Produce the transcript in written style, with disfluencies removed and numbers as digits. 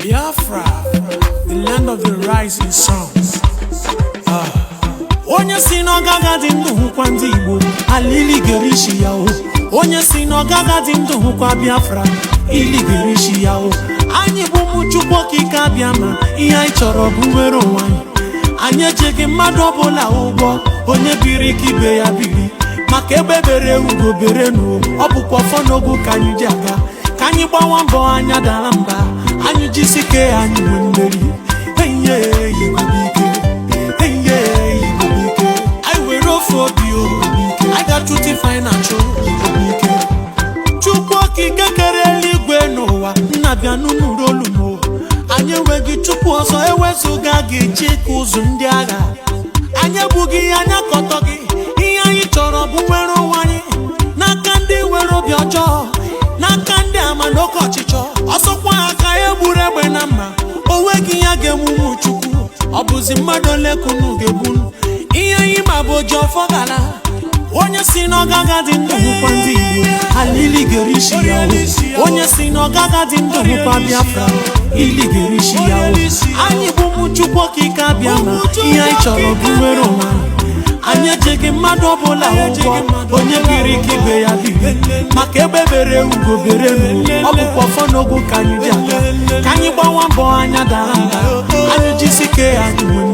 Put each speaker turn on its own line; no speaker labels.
Biafra, the land of the rising sun. Onye si no gaga di ndu hukwa ndigbo, alili gerishi ya o. Onye si no gaga di ndu hukwa Biafra, ili gerishi ya o. Anyị bụ ụmụ Chukwu okike abịama, ihe anyị chọrọ bụ nwere onwe anyị. Anyị ejeghị mmadụ ọbụla ụgwọ, onye biri ka ibe ya biri. Maka ebe bere ugo bere n'o, ọ bụkwa ọfọ n'ogu ka anyị ji aga. Ka anyị gbawa mbọ anya dara mba, anyị jisike anyị nwe mmeri. Enye Igbo bike, enye Igbo bike. I were ofu obi o, I got to define achọ Igbo bike. Chukwu okike kere eluigwe n'ụwa, nnabịa n'ụlọ olu m. Anyị enweghị Chukwu ọzọ ewezuga gị chịka ụzụ ndị agha. Anyị ebughị anya kọtọ gị, ihe anyị chọrọ bụ nwere onwe anyị. N'aka ndị nwere obi ọjọọ, n'aka ndị ama n'oke ọchịchọ. Ọsọkwa aka egburu egbe na mma, o nweghị ya ga-emume Chukwu. Ọ bụzi mmadụ ole kunu ga-egbunu, ihe anyị ma bụ oji ọfọ gala. Onye si na ọgaga dị ndụ hụkwa ndị Igbo, alili gerishi ya o. Onye si na ọgaga dị ndụ hụkwa Biafra, ili gerishi ya o. Anyị bụ ụmụ Chukwu okike abịama, ihe anyị chọrọ bụ nwere onwe. Anyị ejeghị mmadụ ọbụla ụgwọ, onye biri ka ibe ya biri. Maka ebe bere ugo bere n'o, ọ bụkwa ọfọ n'ogu ka anyị ji aga. Ka anyị gbawa mbọ anya dara mba, anyị jisike anyị nwere